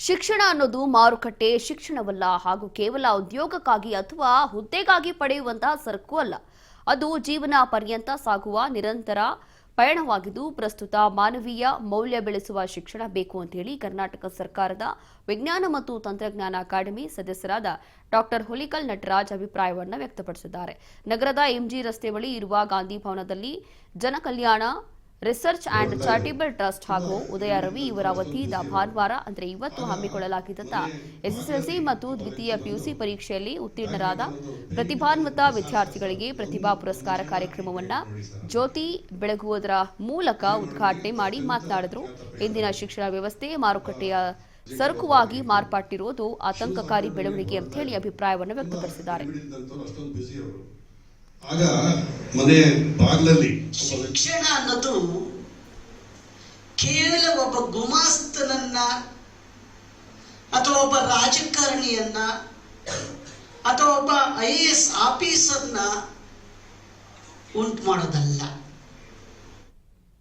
ಶಿಕ್ಷಣ ಅನ್ನೋದು ಮಾರುಕಟ್ಟೆ ಶಿಕ್ಷಣವಲ್ಲ ಹಾಗೂ ಕೇವಲ ಉದ್ಯೋಗಕ್ಕಾಗಿ ಅಥವಾ ಹುದ್ದೆಗಾಗಿ ಪಡೆಯುವಂತಹ ಸರಕು ಅಲ್ಲ. ಅದು ಜೀವನ ಪರ್ಯಂತ ಸಾಗುವ ನಿರಂತರ ಪಯಣವಾಗಿದ್ದು ಪ್ರಸ್ತುತ ಮಾನವೀಯ ಮೌಲ್ಯ ಬೆಳೆಸುವ ಶಿಕ್ಷಣ ಬೇಕು ಅಂತ ಹೇಳಿ ಕರ್ನಾಟಕ ಸರ್ಕಾರದ ವಿಜ್ಞಾನ ಮತ್ತು ತಂತ್ರಜ್ಞಾನ ಅಕಾಡೆಮಿ ಸದಸ್ಯರಾದ ಡಾಕ್ಟರ್ ಹುಲಿಕಲ್ ನಟರಾಜ್ ಅಭಿಪ್ರಾಯವನ್ನು ವ್ಯಕ್ತಪಡಿಸಿದ್ದಾರೆ. ನಗರದ ಎಂಜಿ ರಸ್ತೆ ಬಳಿ ಇರುವ ಗಾಂಧಿ ಭವನದಲ್ಲಿ ಜನಕಲ್ಯಾಣ ರಿಸರ್ಚ್ ಅಂಡ್ ಚಾರಿಟಬಲ್ ಟ್ರಸ್ಟ್ ಹಾಗೂ ಉದಯ ರವಿ ಇವರ ವತಿಯಿಂದ ಭಾನುವಾರ ಅಂದರೆ ಇವತ್ತು ಹಮ್ಮಿಕೊಳ್ಳಲಾಗಿದ್ದ ಎಸ್ಎಸ್ಎಲ್ಸಿ ಮತ್ತು ದ್ವಿತೀಯ ಪಿಯುಸಿ ಪರೀಕ್ಷೆಯಲ್ಲಿ ಉತ್ತೀರ್ಣರಾದ ಪ್ರತಿಭಾನ್ವಿತ ವಿದ್ಯಾರ್ಥಿಗಳಿಗೆ ಪ್ರತಿಭಾ ಪುರಸ್ಕಾರ ಕಾರ್ಯಕ್ರಮವನ್ನು ಜ್ಯೋತಿ ಬೆಳಗುವುದರ ಮೂಲಕ ಉದ್ಘಾಟನೆ ಮಾಡಿ ಮಾತನಾಡಿದರು. ಇಂದಿನ ಶಿಕ್ಷಣ ವ್ಯವಸ್ಥೆ ಮಾರುಕಟ್ಟೆಯ ಸರಕುವಾಗಿ ಮಾರ್ಪಟ್ಟಿರುವುದು ಆತಂಕಕಾರಿ ಬೆಳವಣಿಗೆ ಅಂತ ಹೇಳಿ ಅಭಿಪ್ರಾಯವನ್ನು ವ್ಯಕ್ತಪಡಿಸಿದ್ದಾರೆ. ಆಗ ಮನೆ ಬಾಗಿಲಲ್ಲಿ ಶಿಕ್ಷಣ ಅನ್ನೋದು ಕೇವಲ ಒಬ್ಬ ಗುಮಾಸ್ತನನ್ನ ಅಥವಾ ಒಬ್ಬ ರಾಜಕಾರಣಿಯನ್ನ ಅಥವಾ ಒಬ್ಬ IAS ಆಫೀಸರ್ನ ಉಂಟು ಮಾಡೋದಲ್ಲ.